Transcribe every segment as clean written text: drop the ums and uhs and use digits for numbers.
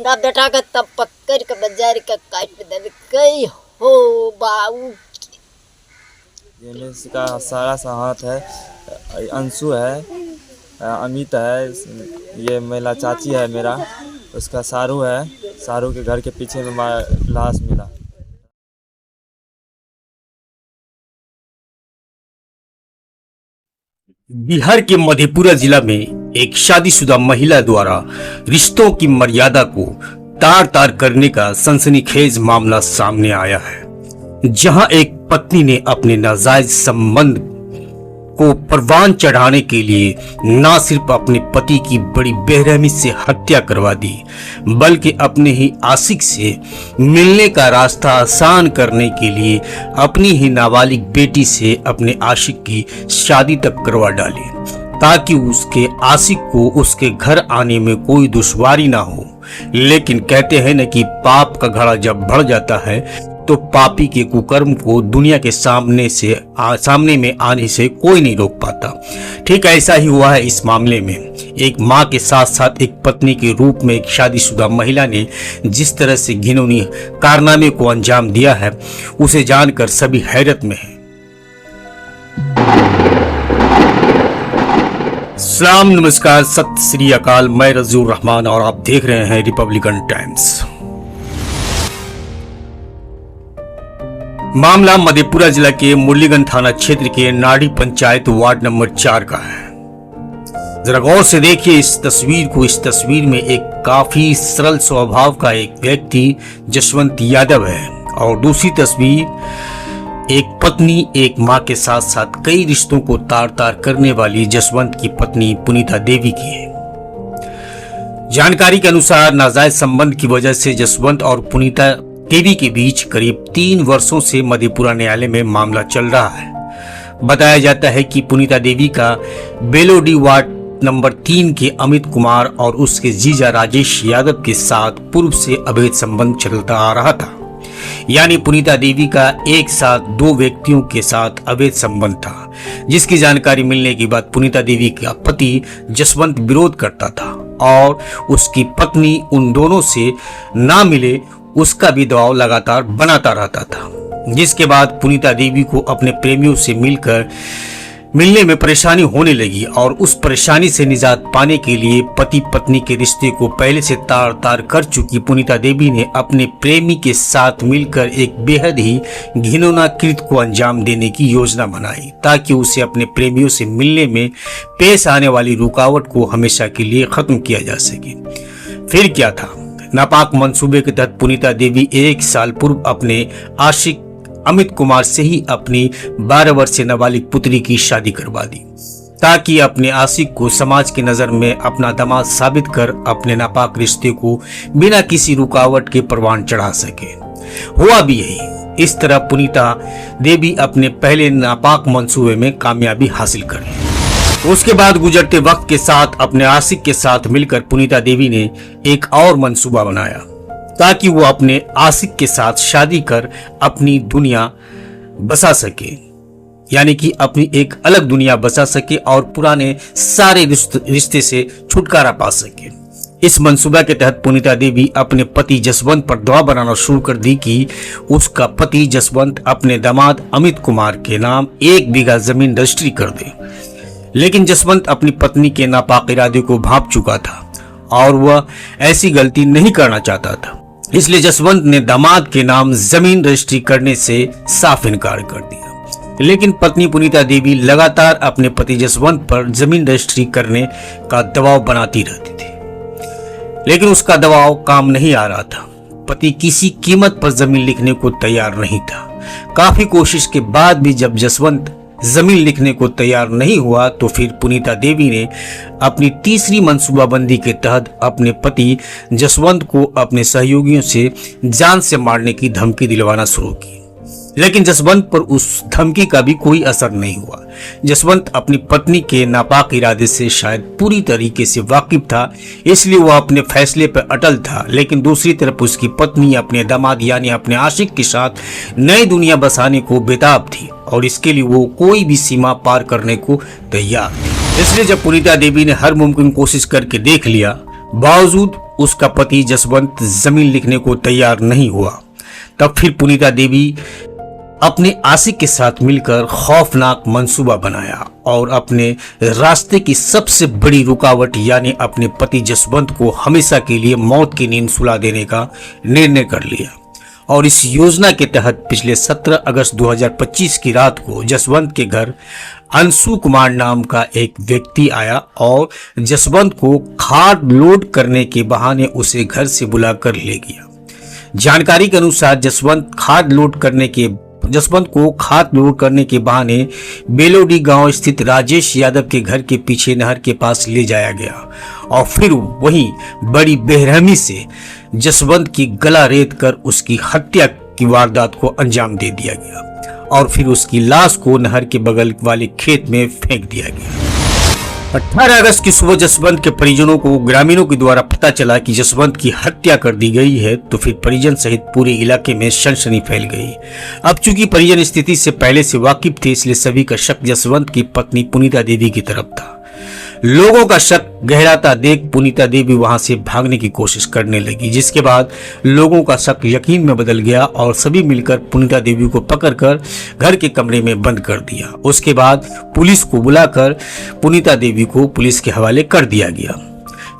हमरा बेटा के तब पकड़ के बाजार के काट देलकै हो बाबू। ये में इसका सारा सा हाथ है, अंशु है, अमित है, ये मेरा चाची है, मेरा उसका सारू है, सारू के घर के पीछे में लाश मिला। बिहार के मधेपुरा जिला में एक शादीशुदा महिला द्वारा रिश्तों की मर्यादा को तार तार करने का सनसनीखेज मामला सामने आया है, जहां एक पत्नी ने अपने नाजायज संबंध को परवान चढ़ाने के लिए न सिर्फ अपने पति की बड़ी बेरहमी से हत्या करवा दी, बल्कि अपने ही आशिक से मिलने का रास्ता आसान करने के लिए अपनी ही नाबालिग बेटी से अपने आशिक की शादी तक करवा डाली, ताकि उसके आशिक को उसके घर आने में कोई दुश्वारी ना हो। लेकिन कहते हैं न कि पाप का घड़ा जब बढ़ जाता है तो पापी के कुकर्म को दुनिया के सामने में आने से कोई नहीं रोक पाता। ठीक ऐसा ही हुआ है इस मामले में। एक मां के साथ साथ एक पत्नी के रूप में एक शादीशुदा महिला ने जिस तरह से घिनौनी कारनामे को अंजाम दिया है, उसे जानकर सभी हैरत में है। सलाम, नमस्कार, सत श्री अकाल। मैं रजूर रहमान और आप देख रहे हैं रिपब्लिकन टाइम्स। मामला मधेपुरा जिला के मुरलीगंज थाना क्षेत्र के नाड़ी पंचायत वार्ड नंबर 4 का है। जरा गौर से देखिए इस तस्वीर को। इस तस्वीर में एक काफी सरल स्वभाव का एक व्यक्ति जसवंत यादव है और दूसरी तस्वीर एक पत्नी एक मां के साथ साथ कई रिश्तों को तार तार करने वाली जसवंत की पत्नी पुनीता देवी की है। जानकारी के अनुसार नाजायज संबंध की वजह से जसवंत और पुनीता देवी के बीच करीब 3 वर्षों से मधेपुरा न्यायालय में मामला चल रहा है। बताया जाता है कि पुनीता देवी का बेलोडी वार्ड नंबर 3 के अमित कुमार और उसके जीजा राजेश यादव के साथ पूर्व से अवैध संबंध चलता आ रहा था। यानी पुनीता देवी का एक साथ 2 व्यक्तियों के साथ अवैध संबंध था, जिसकी जानकारी मिलने के बाद पुनीता देवी का पति जसवंत विरोध करता था और उसकी पत्नी उन दोनों से ना मिले उसका भी दबाव लगातार बनाता रहता था, जिसके बाद पुनीता देवी को अपने प्रेमियों से मिलने में परेशानी होने लगी और उस परेशानी से निजात पाने के लिए पति पत्नी के रिश्ते को पहले से तार तार कर चुकी पुनीता देवी ने अपने प्रेमी के साथ मिलकर एक बेहद ही घिनौना कृत्य को अंजाम देने की योजना बनाई, ताकि उसे अपने प्रेमियों से मिलने में पेश आने वाली रुकावट को हमेशा के लिए खत्म किया जा सके। फिर क्या था, नापाक मंसूबे के तहत पुनीता देवी 1 साल पूर्व अपने आशिक अमित कुमार से ही अपनी 12 वर्षीय नाबालिग पुत्री की शादी करवा दी, ताकि अपने आशिक को समाज की नजर में अपना दामाद साबित कर अपने नापाक रिश्ते को बिना किसी रुकावट के परवान चढ़ा सके। हुआ भी यही। इस तरह पुनीता देवी अपने पहले नापाक मंसूबे में कामयाबी हासिल कर ली। उसके बाद गुजरते वक्त के साथ अपने आशिक के साथ मिलकर पुनीता देवी ने एक और मंसूबा बनाया, ताकि वो अपने आशिक के साथ शादी कर अपनी दुनिया बसा सके, यानी कि अपनी एक अलग दुनिया बसा सके और पुराने सारे रिश्ते से छुटकारा पा सके। इस मंसूबा के तहत पुनीता देवी अपने पति जसवंत पर दबाव बनाना शुरू कर दी कि उसका पति जसवंत अपने दामाद अमित कुमार के नाम 1 बीघा जमीन रजिस्ट्री कर दे। लेकिन जसवंत अपनी पत्नी के नापाक इरादे को भांप चुका था और वह ऐसी गलती नहीं करना चाहता था, इसलिए जसवंत ने दामाद के नाम जमीन रजिस्ट्री करने से साफ इनकार कर दिया। लेकिन पत्नी पुनीता देवी लगातार अपने पति जसवंत पर जमीन रजिस्ट्री करने का दबाव बनाती रहती थी, लेकिन उसका दबाव काम नहीं आ रहा था। पति किसी कीमत पर जमीन लिखने को तैयार नहीं था। काफी कोशिश के बाद भी जब जसवंत जमीन लिखने को तैयार नहीं हुआ तो फिर पुनीता देवी ने अपनी तीसरी मंसूबाबंदी के तहत अपने पति जसवंत को अपने सहयोगियों से जान से मारने की धमकी दिलवाना शुरू की। लेकिन जसवंत पर उस धमकी का भी कोई असर नहीं हुआ। जसवंत अपनी पत्नी के नापाक इरादे से शायद पूरी तरीके से वाकिफ था, इसलिए वह अपने फैसले पर अटल था। लेकिन दूसरी तरफ उसकी पत्नी अपने दामाद यानी अपने आशिक के साथ नई दुनिया बसाने को बेताब थी और इसके लिए वो कोई भी सीमा पार करने को तैयार थी। इसलिए जब पुनीता देवी ने हर मुमकिन कोशिश करके देख लिया, बावजूद उसका पति जसवंत जमीन लिखने को तैयार नहीं हुआ। तब फिर पुनीता देवी अपने आशिक के साथ मिलकर खौफनाक मंसूबा बनाया और अपने रास्ते की सबसे बड़ी रुकावट यानी अपने पति जसवंत को हमेशा के लिए मौत की नींद सुला देने का निर्णय कर लिया। और इस योजना के तहत पिछले 17 अगस्त 2025 की रात को जसवंत के घर अंशु कुमार नाम का एक व्यक्ति आया और जसवंत को खाद लोड करने के बहाने उसे घर से बुलाकर ले गया। जानकारी के अनुसार जसवंत को खाद लोड करने के बहाने बेलोडी गांव स्थित राजेश यादव के घर के पीछे नहर के पास ले जाया गया और फिर वहीं बड़ी बेरहमी से जसवंत की गला रेत कर उसकी हत्या की वारदात को अंजाम दे दिया गया और फिर उसकी लाश को नहर के बगल वाले खेत में फेंक दिया गया। 18 अगस्त की सुबह जसवंत के परिजनों को ग्रामीणों के द्वारा पता चला कि जसवंत की हत्या कर दी गई है तो फिर परिजन सहित पूरे इलाके में सनसनी फैल गई। अब चूंकि परिजन स्थिति से पहले से वाकिफ थे इसलिए सभी का शक जसवंत की पत्नी पुनीता देवी की तरफ था। लोगों का शक गहराता देख पुनीता देवी वहां से भागने की कोशिश करने लगी, जिसके बाद लोगों का शक यकीन में बदल गया और सभी मिलकर पुनीता देवी को पकड़कर घर के कमरे में बंद कर दिया। उसके बाद पुलिस को बुलाकर पुनीता देवी को पुलिस के हवाले कर दिया गया।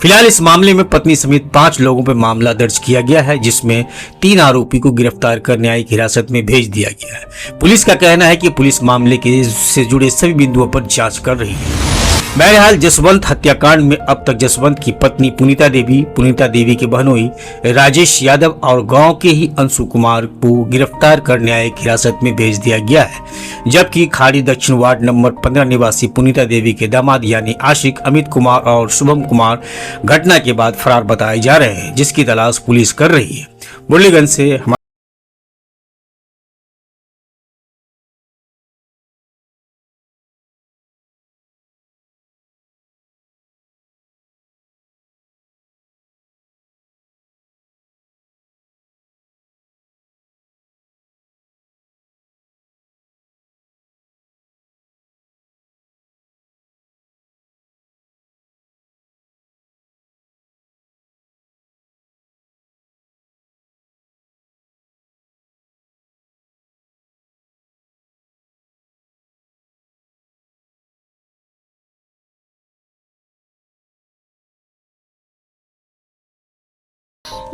फिलहाल इस मामले में पत्नी समेत 5 लोगों पर मामला दर्ज किया गया है, जिसमें 3 आरोपी को गिरफ्तार कर न्यायिक हिरासत में भेज दिया गया है। पुलिस का कहना है कि पुलिस मामले से जुड़े सभी बिंदुओं पर जांच कर रही है। बहरहाल जसवंत हत्याकांड में अब तक जसवंत की पत्नी पुनीता देवी के बहनोई राजेश यादव और गांव के ही अंशु कुमार को गिरफ्तार कर न्यायिक हिरासत में भेज दिया गया है, जबकि खाड़ी दक्षिण वार्ड नंबर 15 निवासी पुनीता देवी के दामाद यानी आशिक अमित कुमार और शुभम कुमार घटना के बाद फरार बताए जा रहे हैं, जिसकी तलाश पुलिस कर रही है। मुरलीगंज से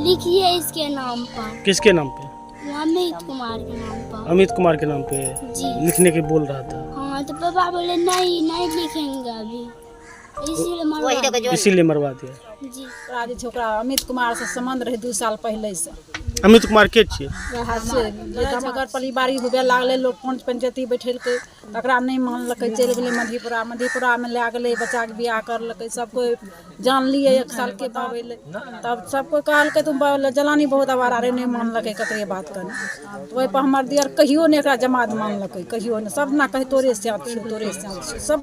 लिखिए इसके नाम पर। किसके नाम पे? अमित कुमार के नाम पर। अमित कुमार के नाम पे जी लिखने के बोल रहा था। हाँ तो पापा बोले नहीं लिखेंगे अभी, इसीलिए मरवा दिया जी। राजी छोकरा अमित कुमार से संबंध रहे 2 साल पहले से। अमित कुमार के छियै? मगर परिवारी हुए लागले लोग पंचायती बैठेलकै, तकरा नहीं मानलकै, चलि गेलै मधेपुरा में लै गेलै, बच्चा के बियाह करलकै, सब कोई जान लिए 1 साल के बाद अयलै, तब सब कोई कहलकै तुम जलानी बहुत आवारा रे, नहीं मानलकै ककरे बात करने। तो ओहि पर हमर दियर कहियो नहीं एकरा जमात मानलकै, कहियो नहीं, सब ना कहे तोरे साथ छौ सब